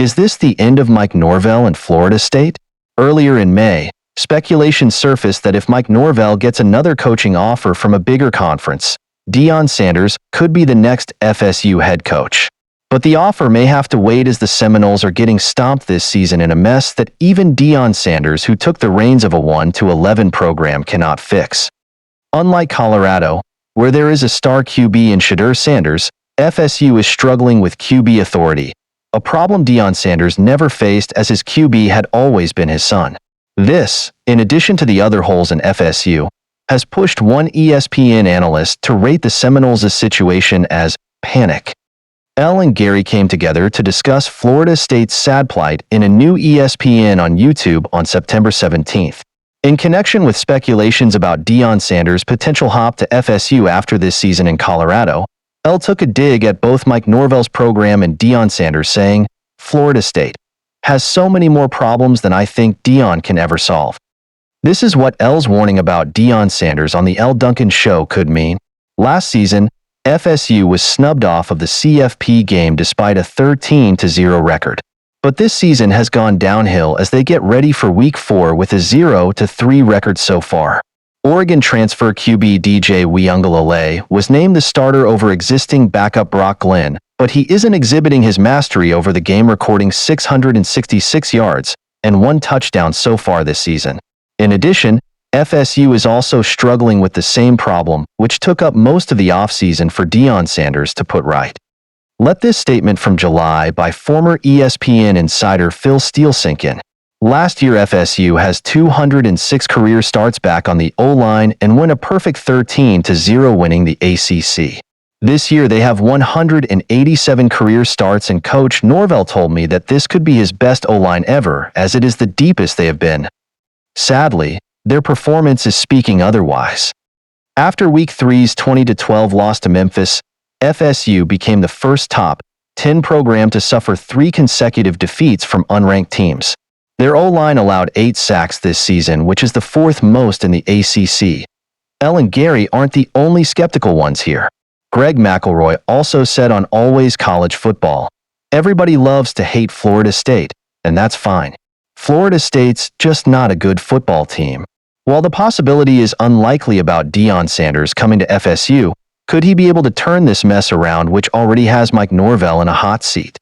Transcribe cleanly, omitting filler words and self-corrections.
Is this the end of Mike Norvell and Florida State? Earlier in May, speculation surfaced that if Mike Norvell gets another coaching offer from a bigger conference, Deion Sanders could be the next FSU head coach. But the offer may have to wait as the Seminoles are getting stomped this season in a mess that even Deion Sanders, who took the reins of a 1-11 program, cannot fix. Unlike Colorado, where there is a star QB in Shedeur Sanders, FSU is struggling with QB authority, a problem Deion Sanders never faced as his QB had always been his son. This, in addition to the other holes in FSU, has pushed one ESPN analyst to rate the Seminoles' situation as panic. Elle and Gary came together to discuss Florida State's sad plight in a new ESPN on YouTube on September 17th. In connection with speculations about Deion Sanders' potential hop to FSU after this season in Colorado, Elle took a dig at both Mike Norvell's program and Deion Sanders, saying, "Florida State has so many more problems than I think Deion can ever solve." This is what Elle's warning about Deion Sanders on the Elle Duncan Show could mean. Last season, FSU was snubbed off of the CFP game despite a 13-0 record. But this season has gone downhill as they get ready for Week 4 with a 0-3 record so far. Oregon transfer QB DJ Uiagalelei was named the starter over existing backup Brock Glenn, but he isn't exhibiting his mastery over the game, recording 666 yards and 1 touchdown so far this season. In addition, FSU is also struggling with the same problem, which took up most of the offseason for Deion Sanders to put right. Let this statement from July by former ESPN insider Phil Steele sink in. Last year, FSU has 206 career starts back on the O-line and won a perfect 13-0, winning the ACC. This year, they have 187 career starts, and Coach Norvell told me that this could be his best O-line ever, as it is the deepest they have been. Sadly, their performance is speaking otherwise. After Week 3's 20-12 loss to Memphis, FSU became the first top 10 program to suffer 3 consecutive defeats from unranked teams. Their O-line allowed 8 sacks this season, which is the 4th most in the ACC. Elle and Gary aren't the only skeptical ones here. Greg McElroy also said on Always College Football, "Everybody loves to hate Florida State, and that's fine. Florida State's just not a good football team." While the possibility is unlikely about Deion Sanders coming to FSU, could he be able to turn this mess around, which already has Mike Norvell in a hot seat?